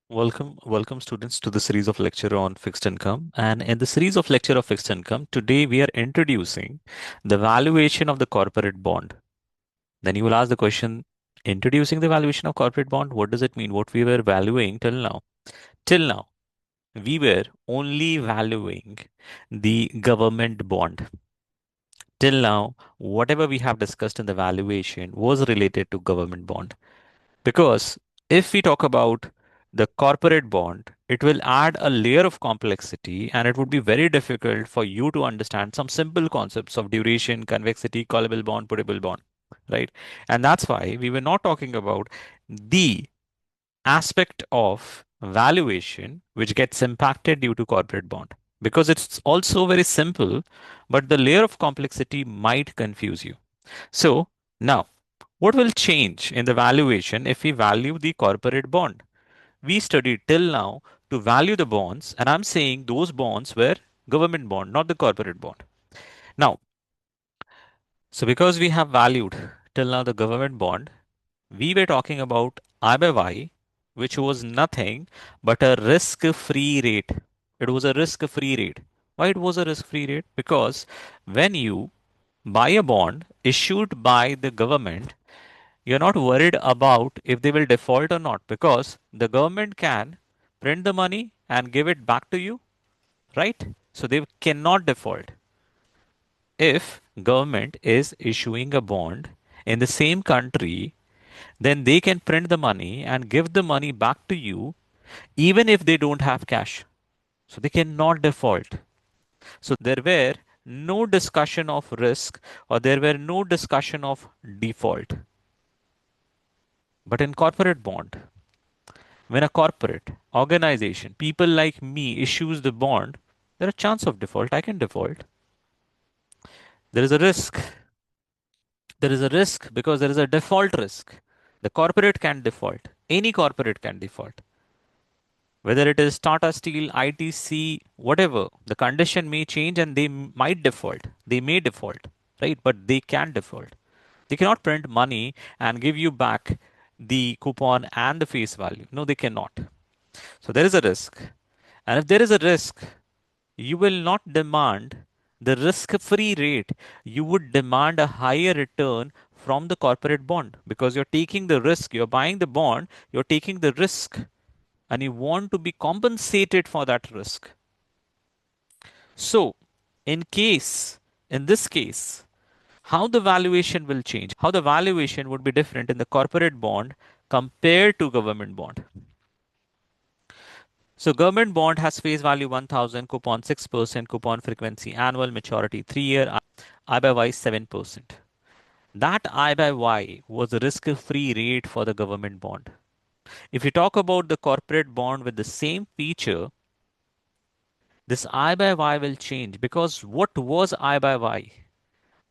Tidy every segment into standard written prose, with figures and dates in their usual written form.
Welcome students to the series of lecture on fixed income. And in the series of lecture of fixed income, today we are introducing the valuation of the corporate bond. Then you will ask the question, introducing the valuation of corporate bond, what does it mean? What we were valuing till now? Till now, we were only valuing the government bond. Till now, whatever we have discussed in the valuation was related to government bond. Because if we talk about the corporate bond, it will add a layer of complexity and it would be very difficult for you to understand some simple concepts of duration, convexity, callable bond, puttable bond, right? And that's why we were not talking about the aspect of valuation which gets impacted due to corporate bond because it's also very simple, but the layer of complexity might confuse you. So now, what will change in the valuation if we value the corporate bond? We studied till now to value the bonds, and I'm saying those bonds were government bond, not the corporate bond. Now, so because we have valued till now the government bond, we were talking about I by Y, which was nothing but a risk-free rate. It was a risk-free rate. Why it was a risk-free rate? Because when you buy a bond issued by the government, you're not worried about if they will default or not because the government can print the money and give it back to you, right? So they cannot default. If government is issuing a bond in the same country, then they can print the money and give the money back to you even if they don't have cash. So they cannot default. So there were no discussion of risk or there were no discussion of default. But in corporate bond, when a corporate organization, people like me, issues the bond, there is a chance of default. I can default. There is a risk. There is a risk because there is a default risk. The corporate can default. Any corporate can default. Whether it is Tata Steel, ITC, whatever, the condition may change and they might default. They may default, right? But they can default. They cannot print money and give you back the coupon and the face value. No, they cannot. So there is a risk. And if there is a risk, you will not demand the risk free rate. You would demand a higher return from the corporate bond because you're taking the risk. You're buying the bond, you're taking the risk, and you want to be compensated for that risk. So, in this case, how the valuation will change, how the valuation would be different in the corporate bond compared to government bond. So government bond has face value 1000, coupon 6%, coupon frequency annual, maturity 3 year, I by Y 7%. That I by Y was the risk-free rate for the government bond. If you talk about the corporate bond with the same feature, this I by Y will change because what was I by Y?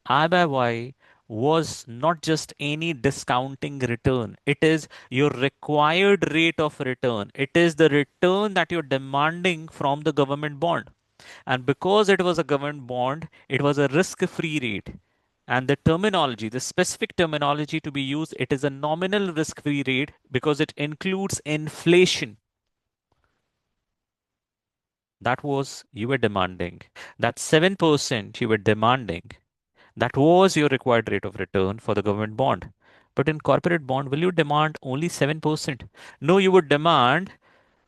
I by Y was not just any discounting return. It is your required rate of return. It is the return that you're demanding from the government bond. And because it was a government bond, it was a risk free rate. And the terminology, the specific terminology to be used, it is a nominal risk free rate because it includes inflation. That was you were demanding. That 7% you were demanding. That was your required rate of return for the government bond. But in corporate bond, will you demand only 7%? No, you would demand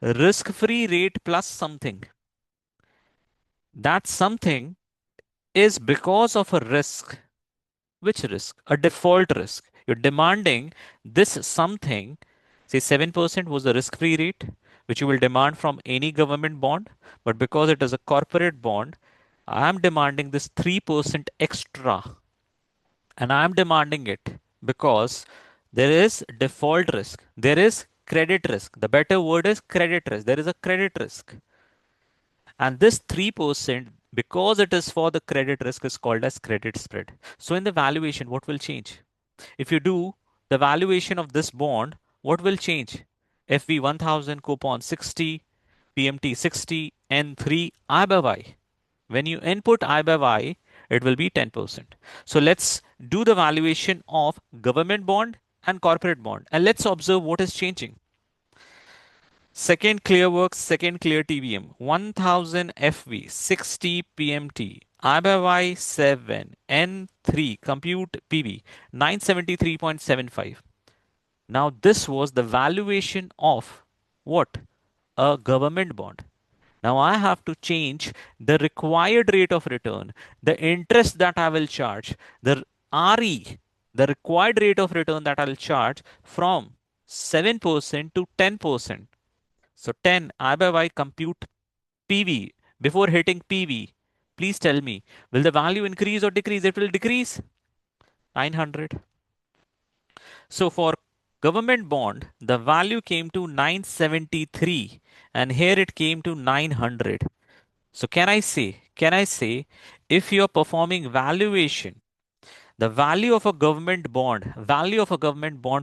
risk free rate plus something. That something is because of a risk. Which risk? A default risk. You're demanding this something, say 7% was the risk free rate, which you will demand from any government bond. But because it is a corporate bond, I am demanding this 3% extra. And I am demanding it because there is default risk. There is credit risk. The better word is credit risk. There is a credit risk. And this 3%, because it is for the credit risk, is called as credit spread. So in the valuation, what will change? If you do the valuation of this bond, what will change? FV 1000, coupon 60, PMT 60, N3, I by Y. When you input I by Y, it will be 10%. So let's do the valuation of government bond and corporate bond. And let's observe what is changing. Second clear works, second clear TVM, 1000 FV, 60 PMT, I by Y 7, N3, compute PV, 973.75. Now, this was the valuation of what? A government bond. Now, I have to change the required rate of return, the interest that I will charge, the RE, the required rate of return that I'll charge from 7% to 10%. So 10, I by Y compute PV. Before hitting PV, please tell me, will the value increase or decrease? It will decrease. 900. So for government bond, the value came to 973 and here it came to 900. So can I say if you are performing valuation, the value of a government bond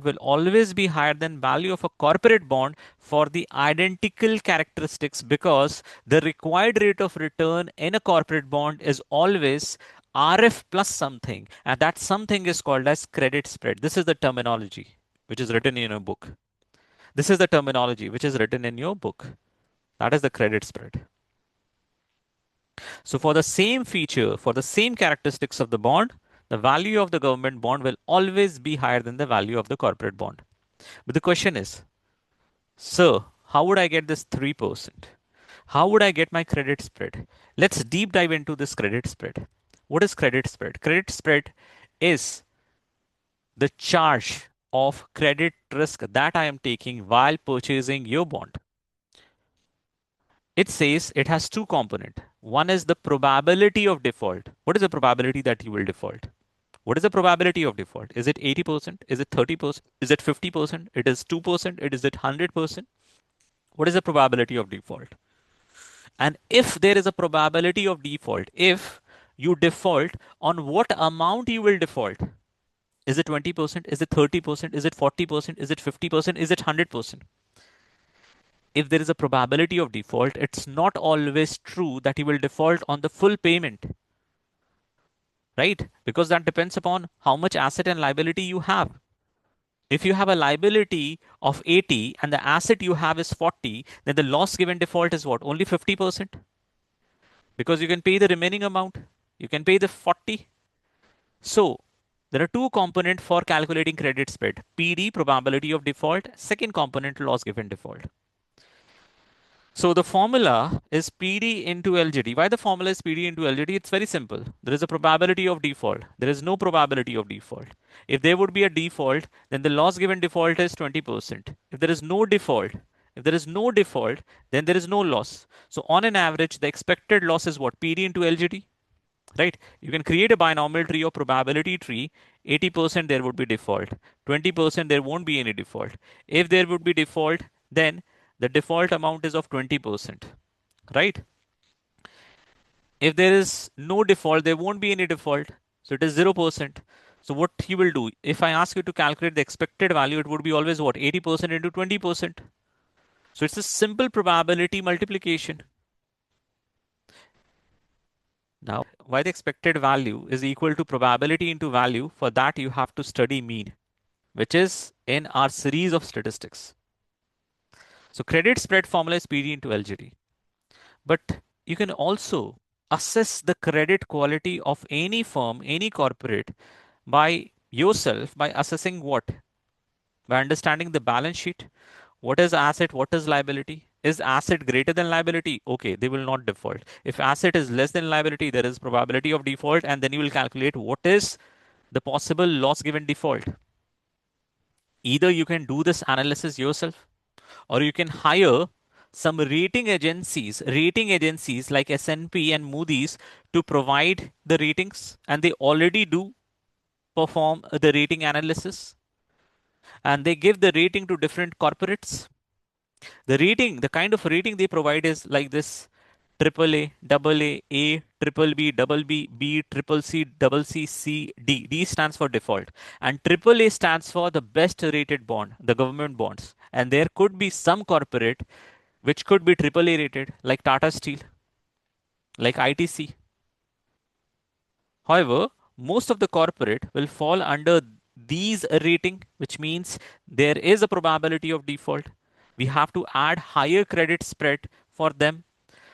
will always be higher than value of a corporate bond for the identical characteristics because the required rate of return in a corporate bond is always RF plus something, and that something is called as credit spread. This is the terminology which is written in your book. This is the terminology which is written in your book. That is the credit spread. So for the same feature, for the same characteristics of the bond, the value of the government bond will always be higher than the value of the corporate bond. But the question is, sir, how would I get this 3%? How would I get my credit spread? Let's deep dive into this credit spread. What is credit spread? Credit spread is the charge of credit risk that I am taking while purchasing your bond. It says it has two components. One is the probability of default. What is the probability that you will default? What is the probability of default? Is it 80%? Is it 30%? Is it 50%? It is 2%? Is it 100%? What is the probability of default? And if there is a probability of default, if you default, on what amount you will default? Is it 20%? Is it 30%? Is it 40%? Is it 50%? Is it 100%? If there is a probability of default, it's not always true that you will default on the full payment, right? Because that depends upon how much asset and liability you have. If you have a liability of 80 and the asset you have is 40, then the loss given default is what? Only 50%? Because you can pay the remaining amount. You can pay the 40. So there are two components for calculating credit spread. PD, probability of default. Second component, loss given default. So the formula is PD into LGD. Why the formula is PD into LGD? It's very simple. There is a probability of default. There is no probability of default. If there would be a default, then the loss given default is 20%. If there is no default, then there is no loss. So on an average, the expected loss is what? PD into LGD, right? You can create a binomial tree or probability tree. 80% there would be default. 20% there won't be any default. If there would be default, then the default amount is of 20%, right? If there is no default, there won't be any default. So it is 0%. So what you will do, if I ask you to calculate the expected value, it would be always what? 80% into 20%. So it's a simple probability multiplication. Now, why the expected value is equal to probability into value, for that you have to study mean, which is in our series of statistics. So credit spread formula is PD into LGD. But you can also assess the credit quality of any firm, any corporate by yourself by assessing what? By understanding the balance sheet. What is asset? What is liability? Is asset greater than liability? Okay, they will not default. If asset is less than liability, there is probability of default, and then you will calculate what is the possible loss given default. Either you can do this analysis yourself, or you can hire some rating agencies like S&P and Moody's to provide the ratings, and they already do perform the rating analysis, and they give the rating to different corporates. The kind of rating they provide is like this: triple A, double A, triple B, double B, B, triple C, double C, C, D. D stands for default. And triple A stands for the best rated bond, the government bonds. And there could be some corporate which could be triple A rated, like Tata Steel, like ITC. However, most of the corporate will fall under these rating, which means there is a probability of default. We have to add higher credit spread for them.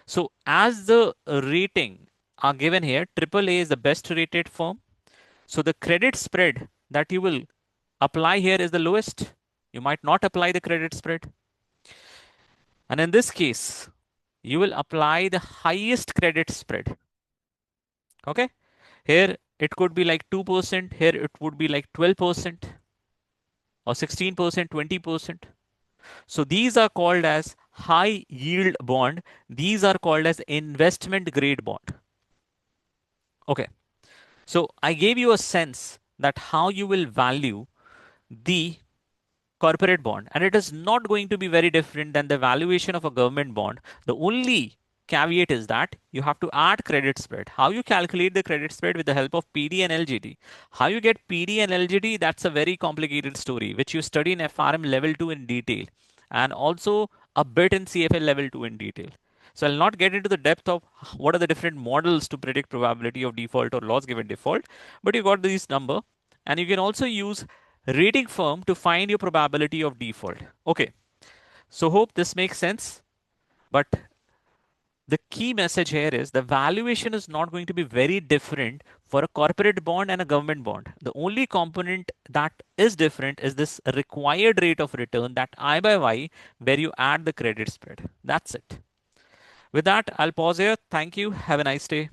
So as the rating are given here, AAA is the best rated firm. So the credit spread that you will apply here is the lowest. You might not apply the credit spread. And in this case, you will apply the highest credit spread. Okay. Here it could be like 2%. Here it would be like 12% or 16%, 20%. So these are called as high yield bond. These are called as investment grade bond. Okay. So I gave you a sense that how you will value the corporate bond, and it is not going to be very different than the valuation of a government bond. The only caveat is that you have to add credit spread. How you calculate the credit spread with the help of PD and LGD. How you get PD and LGD, that's a very complicated story, which you study in FRM level 2 in detail, and also a bit in CFL level 2 in detail. So I'll not get into the depth of what are the different models to predict probability of default or loss given default, but you got this number, and you can also use rating firm to find your probability of default. Okay, so hope this makes sense. But the key message here is the valuation is not going to be very different for a corporate bond and a government bond. The only component that is different is this required rate of return, that I by Y, where you add the credit spread. That's it. With that, I'll pause here. Thank you. Have a nice day.